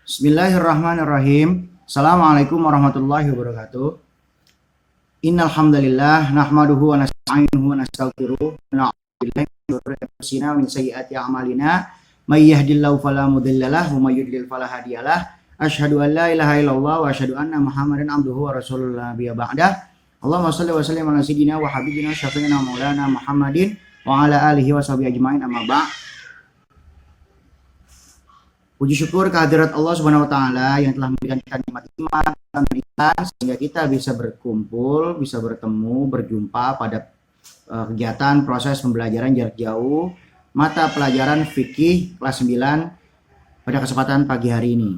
Bismillahirrahmanirrahim. Assalamualaikum warahmatullahi wabarakatuh. Innal hamdalillah nahmaduhu wa nasta'inuhu wa nastaghfiruh wa na'udzu billahi min shururi anfusina wa min sayyiati a'malina. May yahdihillahu fala mudhillalah wa may yudlil fala hadiyalah. Asyhadu an la ilaha illallah wa asyhadu anna Muhammadan abduhu wa rasuluhu nabiyya ba'dah. Allahumma shalli wa sallim ala sayyidina wa habibina syafi'ina maulana Muhammadin wa ala alihi wa sahbihi ajmain amma ba'd. Puji syukur kehadirat Allah Subhanahu wa taala yang telah memberikan kita nikmat iman dan iman sehingga kita bisa berkumpul, bisa bertemu, berjumpa pada kegiatan proses pembelajaran jarak jauh mata pelajaran fikih kelas 9 pada kesempatan pagi hari ini.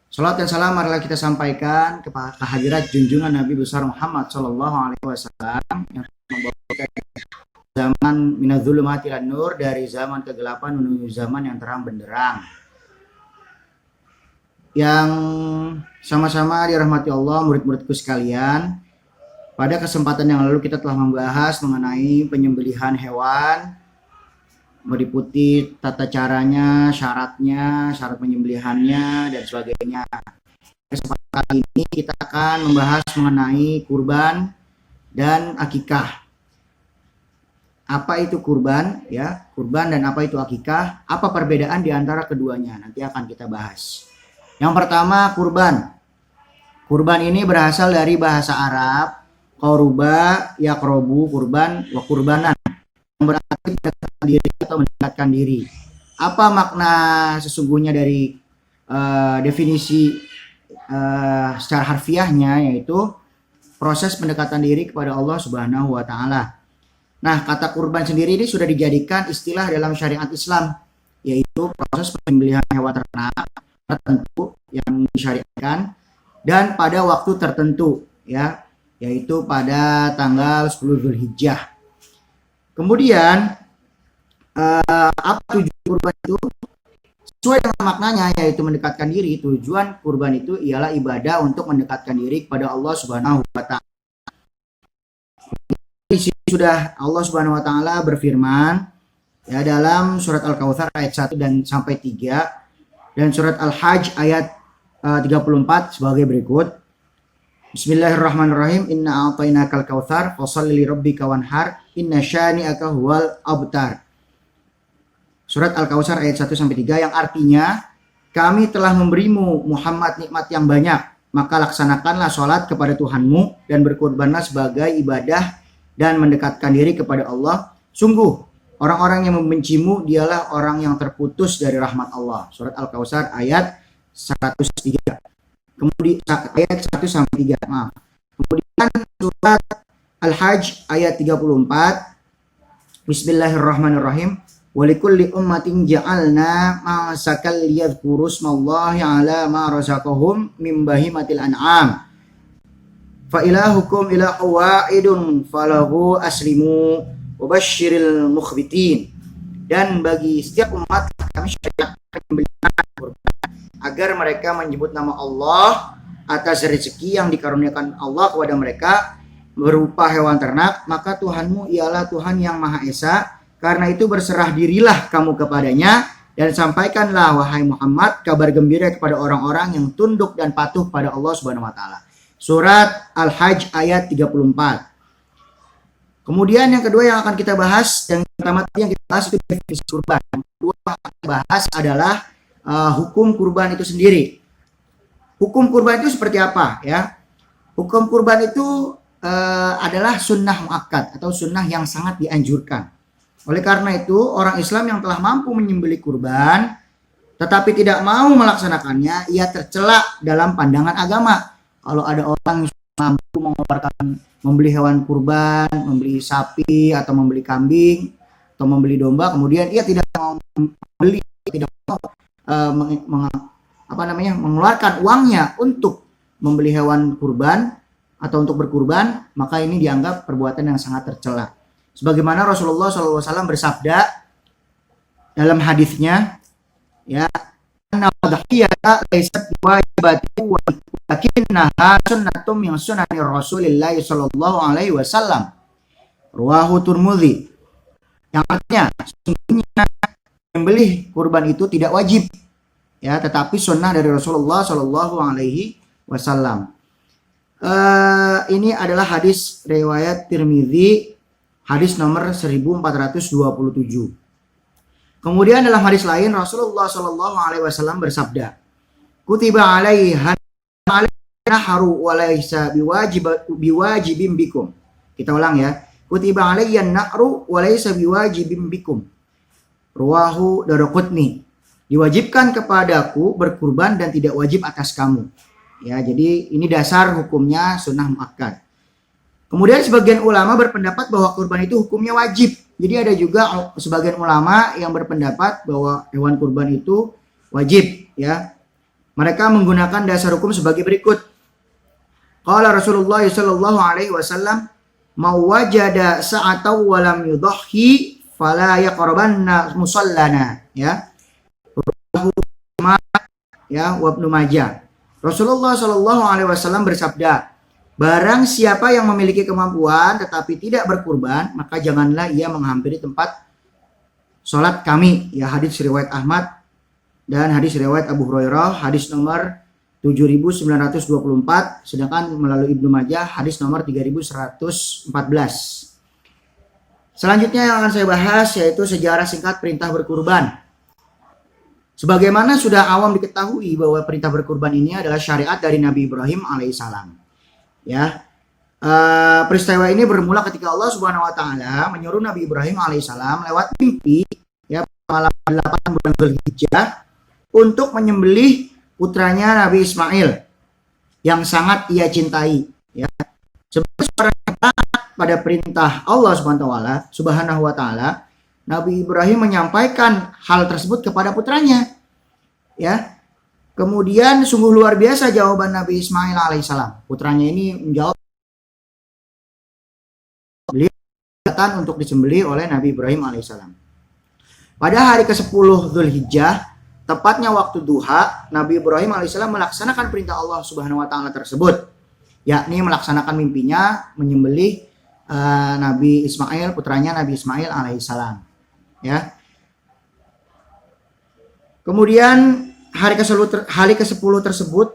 Salat dan salam marilah kita sampaikan kepada kehadirat junjungan Nabi besar Muhammad sallallahu alaihi wasallam yang membawa kita zaman minadz-dzulumati ilan nur, dari zaman kegelapan menuju zaman yang terang benderang. Yang sama-sama dirahmati Allah, murid-muridku sekalian, pada kesempatan yang lalu kita telah membahas mengenai penyembelihan hewan, meliputi tata caranya, syaratnya, syarat penyembelihannya, dan sebagainya. Kesempatan kali ini kita akan membahas mengenai kurban dan akikah. Apa itu kurban, ya? Kurban dan apa itu akikah? Apa perbedaan di antara keduanya? Nanti akan kita bahas. Yang pertama, kurban. Kurban ini berasal dari bahasa Arab qaruba, yaqrobu, kurban, wa kurbanan, yang berarti mendekatkan diri atau mendekatkan diri. Apa makna sesungguhnya dari definisi secara harfiahnya, yaitu proses pendekatan diri kepada Allah Subhanahu wa taala. Nah, kata kurban sendiri ini sudah dijadikan istilah dalam syariat Islam, yaitu proses penyembelihan hewan ternak tertentu yang disyariatkan dan pada waktu tertentu, ya, yaitu pada tanggal 10 Zulhijjah. Kemudian apa tujuan kurban itu? Sesuai dengan maknanya, yaitu mendekatkan diri. Tujuan kurban itu ialah ibadah untuk mendekatkan diri kepada Allah Subhanahu wa taala. Di sini sudah Allah Subhanahu wa taala berfirman, ya, dalam surat Al-Kautsar ayat 1 dan sampai 3 dan surat Al-Hajj ayat 34 sebagai berikut. Bismillahirrahmanirrahim. Inna a'tainakal kautsar fasholli lirabbika wanhar inna syani'aka huwal abtar. Surat Al-Kautsar ayat 1 sampai 3 yang artinya, kami telah memberimu Muhammad nikmat yang banyak, maka laksanakanlah sholat kepada Tuhanmu dan berkurbanlah sebagai ibadah dan mendekatkan diri kepada Allah. Sungguh orang-orang yang membencimu dialah orang yang terputus dari rahmat Allah. Surat Al-Kautsar ayat 103. Kemudian ayat 1 sampai 3. Maaf. Kemudian surat Al-Hajj ayat 34. Bismillahirrahmanirrahim. Walikulli ummatin ja'alna ma'asakal liyadhkuru smallahi 'ala ma razaqahum min bahimatil an'am. Fa ilahukum ilahu wa'idun falahu aslimu wabashiril mukhbitin. Dan bagi setiap umat kami syariatkan penyembelihan kurban agar mereka menyebut nama Allah atas rezeki yang dikaruniakan Allah kepada mereka berupa hewan ternak, maka Tuhanmu ialah Tuhan yang Maha Esa. Karena itu berserah dirilah kamu kepadanya dan sampaikanlah wahai Muhammad kabar gembira kepada orang-orang yang tunduk dan patuh pada Allah Subhanahu wa taala. Surat Al-Hajj ayat 34. Kemudian yang kedua yang akan kita bahas, yang pertama yang kita bahas itu definisi kurban. Yang kedua yang kita bahas adalah hukum kurban itu sendiri. Hukum kurban itu seperti apa, ya? Hukum kurban itu adalah sunnah muakkad atau sunnah yang sangat dianjurkan. Oleh karena itu orang Islam yang telah mampu menyembelih kurban tetapi tidak mau melaksanakannya, ia tercela dalam pandangan agama. Kalau ada orang yang mampu mengeluarkan membeli hewan kurban, membeli sapi atau membeli kambing atau membeli domba, kemudian ia tidak mau membeli, tidak mau mengeluarkan uangnya untuk membeli hewan kurban atau untuk berkurban, maka ini dianggap perbuatan yang sangat tercela. Sebagaimana Rasulullah SAW bersabda dalam hadisnya, ya, an-nadhiyata laysat wajibatin walakinnaha sunnatum min sunani Rasulillah sallallahu alaihi wasallam. Ruwahu Tirmidzi. Yang artinya sesungguhnya membeli kurban itu tidak wajib, ya, tetapi sunnah dari Rasulullah Shallallahu Alaihi Wasallam. Ini adalah hadis riwayat Tirmidzi, hadis nomor 1427. Kemudian dalam hadis lain Rasulullah Shallallahu Alaihi Wasallam bersabda, "Kutiba alaiha nahru wa laisa biwajibin bikum." Kita ulang ya. "Kutiba alayya nahru wa laisa biwajibin bikum." Ruwahu Daraqutni. Diwajibkan kepadaku berkurban dan tidak wajib atas kamu. Ya, jadi ini dasar hukumnya sunnah muakkad. Kemudian sebagian ulama berpendapat bahwa kurban itu hukumnya wajib. Jadi ada juga sebagian ulama yang berpendapat bahwa hewan kurban itu wajib, ya. Mereka menggunakan dasar hukum sebagai berikut. Qala Rasulullah sallallahu alaihi wasallam, "Mau wajada sa'atan wa lam yudhi fala yaqrabanna musallana." Ya. Ya, wa Ibnu Majah. Rasulullah Shallallahu Alaihi Wasallam bersabda, barang siapa yang memiliki kemampuan tetapi tidak berkurban, maka janganlah ia menghampiri tempat sholat kami. Ya, hadis riwayat Ahmad dan hadis riwayat Abu Hurairah, hadis nomor 7924, sedangkan melalui Ibnu Majah hadis nomor 3114. Selanjutnya yang akan saya bahas yaitu sejarah singkat perintah berkurban. Sebagaimana sudah awam diketahui bahwa perintah berkurban ini adalah syariat dari Nabi Ibrahim alaihissalam. Ya, peristiwa ini bermula ketika Allah Subhanahu Wa Taala menyuruh Nabi Ibrahim alaihissalam lewat mimpi, ya, malam 8 bulan Dzulhijjah untuk menyembelih putranya Nabi Ismail yang sangat ia cintai. Ya, sebagai seorang yang taat pada perintah Allah Subhanahu Wa Taala, Nabi Ibrahim menyampaikan hal tersebut kepada putranya. Ya. Kemudian sungguh luar biasa jawaban Nabi Ismail alaihissalam. Putranya ini menjawab beliau untuk disembelih oleh Nabi Ibrahim alaihissalam. Pada hari ke-10 Dzulhijjah, tepatnya waktu duha, Nabi Ibrahim alaihissalam melaksanakan perintah Allah Subhanahu Wa Taala tersebut, yakni melaksanakan mimpinya menyembelih Nabi Ismail, putranya Nabi Ismail alaihissalam. Ya. Kemudian hari ke-10 tersebut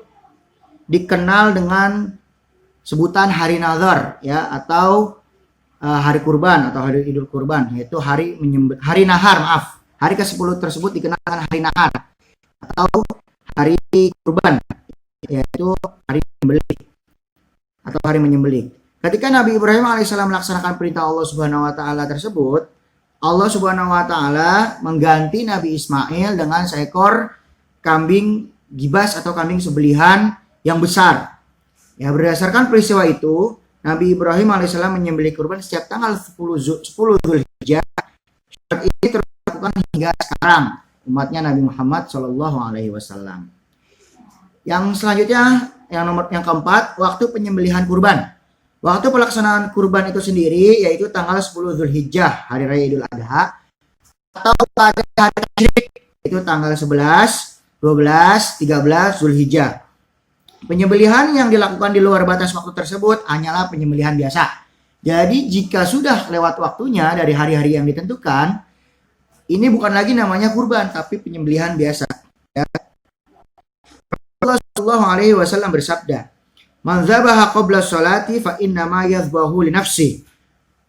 dikenal dengan sebutan hari Nazar, ya, atau hari kurban atau hari Idul Kurban, yaitu hari nahar, maaf. Hari ke-10 tersebut dikenal dengan hari nahar atau hari kurban, yaitu hari menyembelih atau hari menyembelih. Ketika Nabi Ibrahim alaihissalam melaksanakan perintah Allah Subhanahu Wa Taala tersebut, Allah Subhanahu Wa Taala mengganti Nabi Ismail dengan seekor kambing gibas atau kambing sembelihan yang besar. Ya, berdasarkan peristiwa itu, Nabi Ibrahim alaihissalam menyembelih kurban setiap tanggal 10 Dzulhijjah. Syarat ini terus dilakukan hingga sekarang umatnya Nabi Muhammad Shallallahu Alaihi Wasallam. Yang selanjutnya, yang keempat, waktu penyembelihan kurban. Waktu pelaksanaan kurban itu sendiri yaitu tanggal 10 Dzulhijjah, hari raya Idul Adha, atau pada hari tasyrik, itu tanggal 11, 12, 13 Dzulhijjah. Penyembelihan yang dilakukan di luar batas waktu tersebut hanyalah penyembelihan biasa. Jadi jika sudah lewat waktunya dari hari-hari yang ditentukan, ini bukan lagi namanya kurban tapi penyembelihan biasa. Ya. Rasulullah Shallallahu Alaihi Wasallam bersabda, "Man dzabaha qabla sholati fa inna ma yadhbahu li nafsi.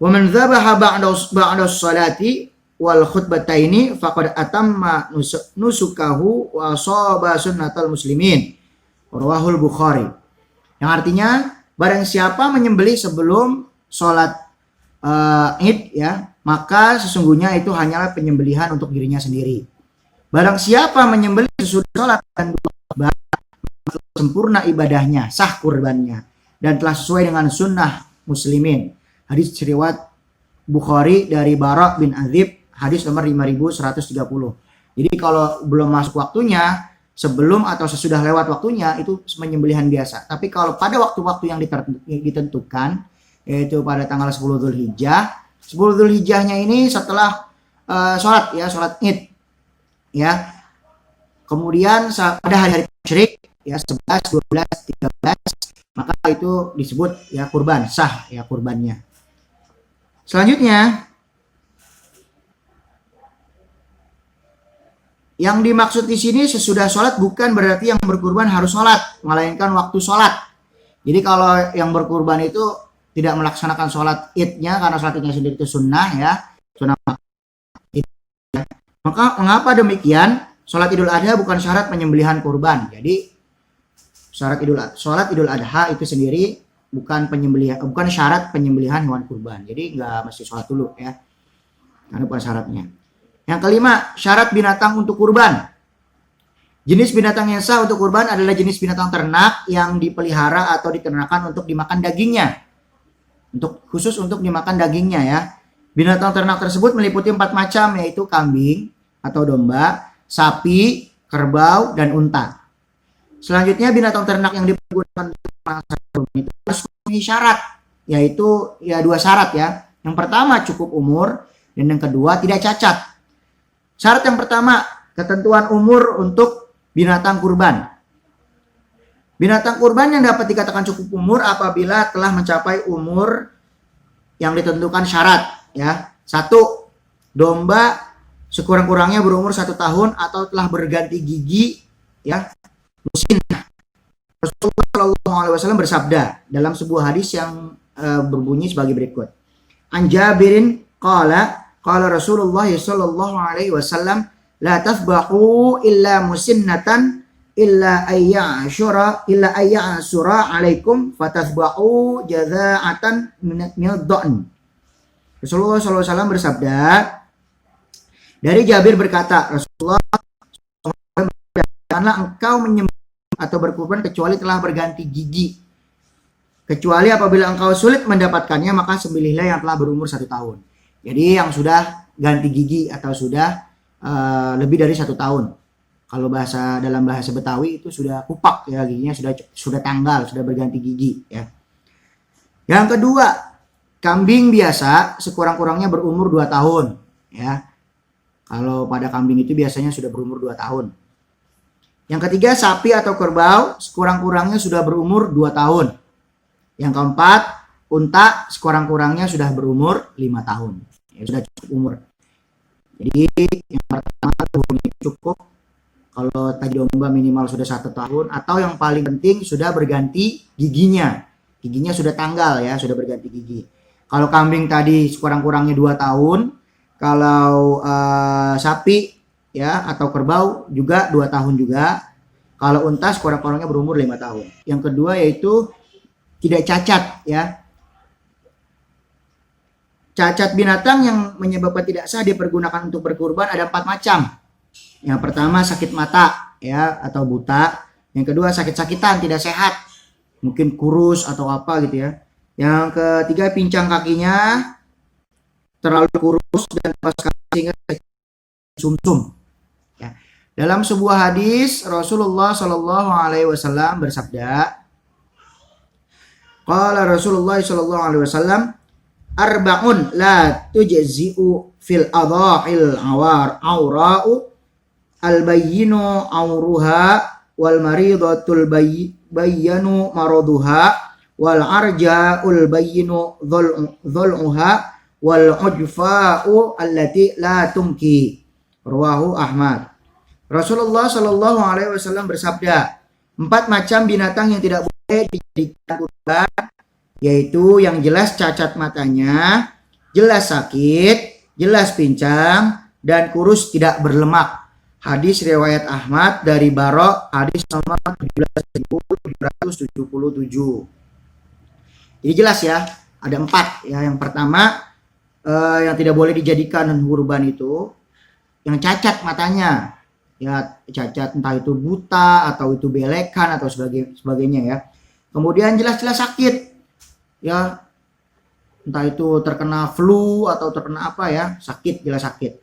Wa man dzabaha ba'da sholati wal khutbataini faqad atamma nusukahu wa shaba sunnatal muslimin." Rawahul Bukhari. Yang artinya barang siapa menyembelih sebelum sholat Id, ya, maka sesungguhnya itu hanyalah penyembelihan untuk dirinya sendiri. Barang siapa menyembelih sesudah sholat dan sempurna ibadahnya, sah kurbannya, dan telah sesuai dengan sunnah muslimin. Hadis riwayat Bukhari dari Bara bin Azib, hadis nomor 5130. Jadi kalau belum masuk waktunya, sebelum atau sesudah lewat waktunya, itu penyembelihan biasa. Tapi kalau pada waktu-waktu yang ditentukan, yaitu pada tanggal 10 Dzulhijjah, 10 Dzulhijjahnya ini setelah sholat, ya, sholat Id, ya. Kemudian pada hari-hari tasyrik, ya, 11, 12, 13, maka itu disebut, ya, kurban, sah, ya, kurbannya. Selanjutnya, Yang dimaksud di sini sesudah sholat bukan berarti yang berkurban harus sholat, melainkan waktu sholat. Jadi kalau yang berkurban itu tidak melaksanakan sholat idnya karena sholat idnya sendiri itu sunnah ya, sunnah. Maka mengapa demikian? Sholat Idul Adha bukan syarat penyembelihan kurban. Jadi sholat Idul Adha itu sendiri bukan syarat penyembelihan hewan kurban. Jadi nggak mesti sholat dulu ya, karena bukan syaratnya. Yang kelima, syarat binatang untuk kurban. Jenis binatang yang sah untuk kurban adalah jenis binatang ternak yang dipelihara atau diternakan untuk dimakan dagingnya. Khusus untuk dimakan dagingnya ya. Binatang ternak tersebut meliputi 4 macam, yaitu kambing atau domba, sapi, kerbau, dan unta. Selanjutnya binatang ternak yang digunakan untuk itu harus memenuhi syarat, yaitu 2 syarat ya. Yang pertama cukup umur, dan yang kedua tidak cacat. Syarat yang pertama, ketentuan umur untuk binatang kurban. Binatang kurban yang dapat dikatakan cukup umur apabila telah mencapai umur yang ditentukan syarat ya. 1. Domba sekurang-kurangnya berumur 1 tahun atau telah berganti gigi ya, musinnah. Rasulullah SAW bersabda dalam sebuah hadis yang berbunyi sebagai berikut. An Jabirin qala Rasulullah sallallahu alaihi wasallam la tasbahu illa musinnatan illa ayyashura alaikum fatasbahu jazaa'atan min ad-dha'n. Rasulullah sallallahu alaihi wasallam bersabda, dari Jabir berkata, Rasulullah janganlah engkau menyembelih atau berkurban kecuali telah berganti gigi. Kecuali apabila engkau sulit mendapatkannya, maka sembelihlah yang telah berumur 1 tahun. Jadi yang sudah ganti gigi atau sudah lebih dari 1 tahun. Kalau dalam bahasa Betawi itu sudah kupak ya, giginya sudah tanggal, sudah berganti gigi ya. Yang kedua, kambing biasa sekurang-kurangnya berumur 2 tahun ya. Kalau pada kambing itu biasanya sudah berumur 2 tahun. Yang ketiga, sapi atau kerbau sekurang-kurangnya sudah berumur 2 tahun. Yang keempat, unta sekurang-kurangnya sudah berumur 5 tahun. Ya, sudah cukup umur. Jadi yang pertama cukup. Kalau tadi domba minimal sudah 1 tahun, atau yang paling penting sudah berganti giginya. Giginya sudah tanggal ya, sudah berganti gigi. Kalau kambing tadi sekurang-kurangnya 2 tahun. Kalau sapi ya atau kerbau juga 2 tahun juga. Kalau unta sekurang-kurangnya berumur 5 tahun. Yang kedua yaitu tidak cacat ya. Cacat binatang yang menyebabkan tidak sah dipergunakan untuk berkurban ada 4 macam. Yang pertama sakit mata ya atau buta. Yang kedua sakit-sakitan, tidak sehat. Mungkin kurus atau apa gitu ya. Yang ketiga pincang kakinya, terlalu kurus dan pas sehingga sumsum. Ya. Dalam sebuah hadis Rasulullah Shallallahu Alaihi Wasallam bersabda, qala Rasulullah Shallallahu Alaihi Wasallam, arba'un la tujzi'u fil adha'il aura'u al-bayyinu auruha wal maridatul bayyanu maraduha wal arja'ul bayyinu dhul'uha wal ujfa'u allati la tumki. Rawahu Ahmad. Rasulullah Shallallahu Alaihi Wasallam bersabda, 4 macam binatang yang tidak boleh dijadikan kurban, yaitu yang jelas cacat matanya, jelas sakit, jelas pincang, dan kurus tidak berlemak. Hadis riwayat Ahmad dari Barok, hadis nomor 17.777. Jadi jelas ya, ada 4 ya. Yang pertama yang tidak boleh dijadikan kurban itu yang cacat matanya, ya cacat entah itu buta atau itu belekan atau sebagainya ya. Kemudian jelas-jelas sakit, ya entah itu terkena flu atau terkena apa ya, sakit, jelas sakit.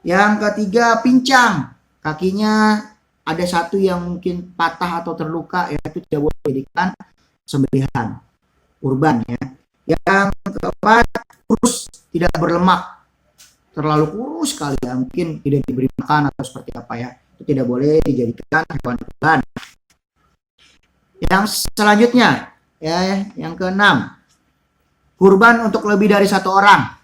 Yang ketiga pincang, kakinya ada 1 yang mungkin patah atau terluka ya, itu tidak boleh dijadikan sembelihan kurban ya. Yang keempat kurus, tidak berlemak, terlalu kurus sekali ya, mungkin tidak diberi makan atau seperti apa ya, itu tidak boleh dijadikan hewan kurban. Yang selanjutnya ya, yang keenam, kurban untuk lebih dari 1 orang.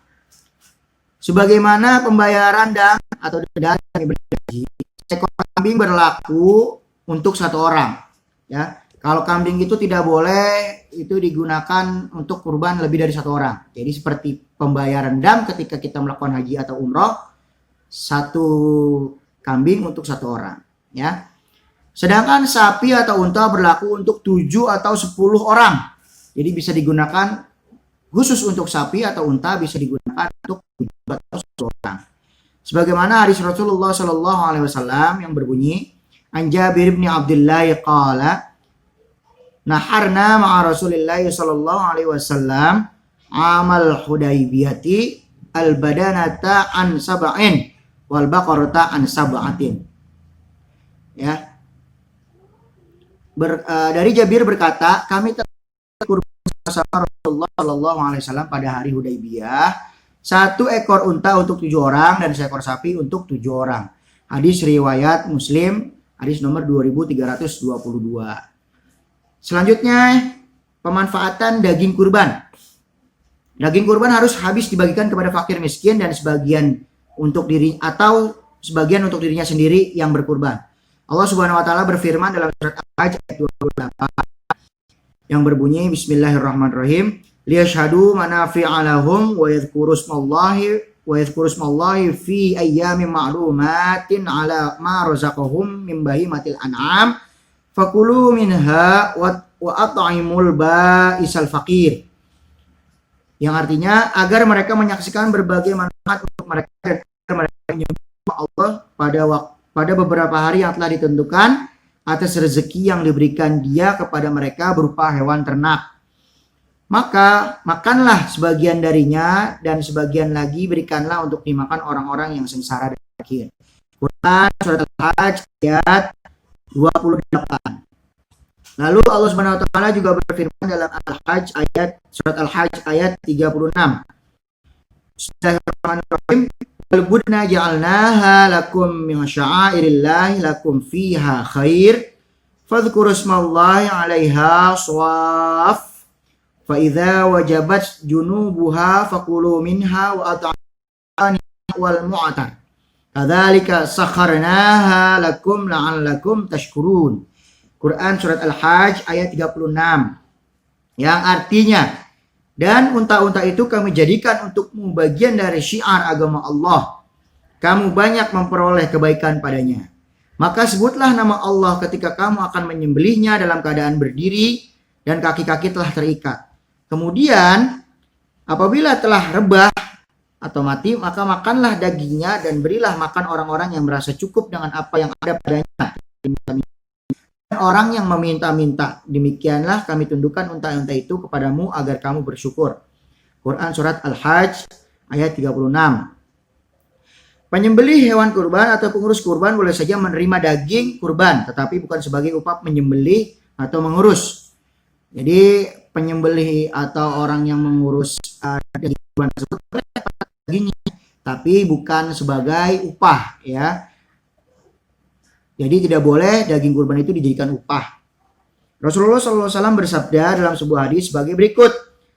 Sebagaimana pembayaran dan atau denda yang diberi ekor kambing berlaku untuk satu orang. Ya, kalau kambing itu tidak boleh itu digunakan untuk kurban lebih dari satu orang. Jadi seperti pembayaran dam ketika kita melakukan haji atau umroh, satu kambing untuk satu orang. Ya. Sedangkan sapi atau unta berlaku untuk 7 atau 10 orang. Jadi bisa digunakan khusus untuk sapi atau unta, bisa digunakan untuk 7 atau 10 orang. Sebagaimana hadis Rasulullah Shallallahu Alaihi Wasallam yang berbunyi, An Jabir bin Abdullah qala, naharna ma'a Rasulillah Shallallahu Alaihi Wasallam amal Hudaybiyati al badanata an sab'in wal baqarata an sab'atin. Ya. Dari Jabir berkata, kami kurban bersama Rasulullah Shallallahu Alaihi Wasallam pada hari Hudaybiyah, 1 ekor unta untuk 7 orang dan 1 ekor sapi untuk 7 orang. Hadis riwayat Muslim, hadis nomor 2322. Selanjutnya, pemanfaatan daging kurban. Daging kurban harus habis dibagikan kepada fakir miskin dan sebagian untuk diri atau sebagian untuk dirinya sendiri yang berkurban. Allah Subhanahu wa taala berfirman dalam surat Al-Hajj ayat 28 yang berbunyi, Bismillahirrahmanirrahim, liyashhadu manafi'a lahum wa yadhkuru ismallahi fi ayyamin ma'lumatin ala ma razaqahum min bahimatil an'am fakulu minha wa at'imul ba'isal faqir. Yang artinya agar mereka menyaksikan berbagai manfaat untuk mereka dan mereka menyembah Allah pada beberapa hari yang telah ditentukan atas rezeki yang diberikan Dia kepada mereka berupa hewan ternak. Maka makanlah sebagian darinya dan sebagian lagi berikanlah untuk dimakan orang-orang yang sengsara dan miskin. Quran surat Al-Hajj ayat 28. Lalu Allah Subhanahu wa taala juga berfirman dalam surat Al-Hajj ayat 36. Bismillahirrahmanirrahim. Al-budna ja'alnaha lakum min sya'airillahi lakum fiha khair fadhkuru ismallahi 'alaiha shawaf fa idza wajabat junubuha faqulu minha wa at'ani wal mu'tar kadzalika sakharnaha lakum la'allakum tashkurun. Quran surat Al-Hajj ayat 36, yang artinya, dan unta-unta itu kami jadikan untukmu bagian dari syiar agama Allah. Kamu banyak memperoleh kebaikan padanya. Maka sebutlah nama Allah ketika kamu akan menyembelihnya dalam keadaan berdiri dan kaki-kaki telah terikat. Kemudian apabila telah rebah atau mati, maka makanlah dagingnya dan berilah makan orang-orang yang merasa cukup dengan apa yang ada padanya. Orang yang meminta-minta, demikianlah kami tundukkan unta-unta itu kepadamu agar kamu bersyukur. Quran surat Al-Hajj ayat 36. Penyembelih hewan kurban atau pengurus kurban boleh saja menerima daging kurban, tetapi bukan sebagai upah menyembelih atau mengurus. Jadi penyembelih atau orang yang mengurus daging kurban tersebut boleh dapat dagingnya, tapi bukan sebagai upah, ya. Jadi tidak boleh daging kurban itu dijadikan upah. Rasulullah SAW bersabda dalam sebuah hadis sebagai berikut.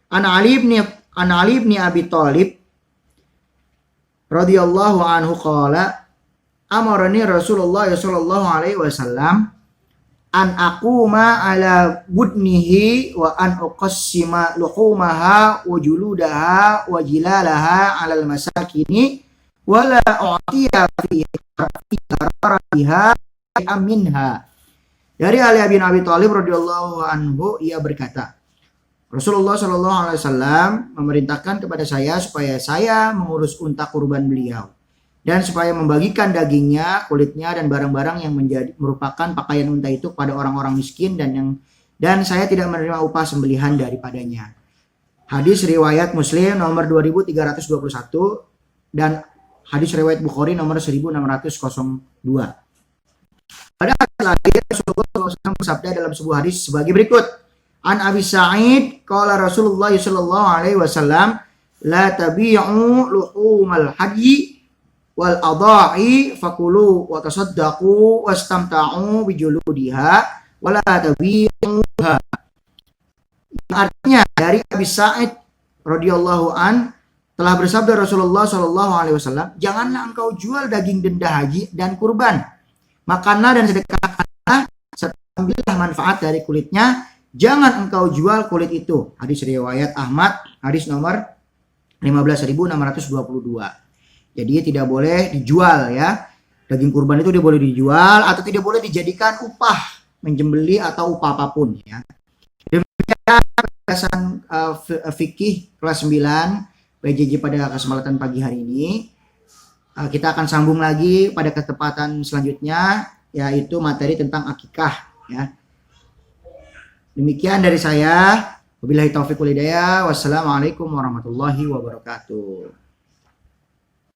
An Ali bin Abi Thalib radhiyallahu anhu qala, amarani Rasulullah sallallahu alaihi wasallam an aquma ala budnihi wa an uqassima luhumaha wa juludaha wa jilalaha ala al-masakini wa la u'tiya fiha minha. Dari Ali bin Abi Thalib radhiyallahu anhu, ia berkata, Rasulullah Shallallahu Alaihi Wasallam memerintahkan kepada saya supaya saya mengurus unta kurban beliau dan supaya membagikan dagingnya, kulitnya dan barang-barang yang merupakan pakaian unta itu kepada orang-orang miskin dan saya tidak menerima upah sembelihan daripadanya. Hadis riwayat Muslim nomor 2321 dan hadis riwayat Bukhari nomor 1602. Pada hadis lain Rasulullah SAW bersabda dalam sebuah hadis sebagai berikut. An Abi Sa'id qala Rasulullah sallallahu alaihi wasallam la tabi'u luhumal hadyi wal adha'i fakulu wa tasaddaqu wastamta'u bijuludiha wa la tabi'uha. Artinya dari Abi Sa'id radhiyallahu an telah bersabda Rasulullah sallallahu alaihi wasallam, janganlah engkau jual daging denda haji dan kurban. Makanlah dan sedekahkanlah serta ambillah manfaat dari kulitnya. Jangan engkau jual kulit itu. Hadis riwayat Ahmad, hadis nomor 15.622. Jadi tidak boleh dijual ya. Daging kurban itu tidak boleh dijual atau tidak boleh dijadikan upah menjembeli atau upah apapun ya. Demikian penjelasan fikih kelas 9 PJJ pada kesempatan pagi hari ini. Kita akan sambung lagi pada kesempatan selanjutnya, yaitu materi tentang akikah ya. Demikian dari saya. Wabillahi taufiq wal hidayah. Wassalamualaikum warahmatullahi wabarakatuh.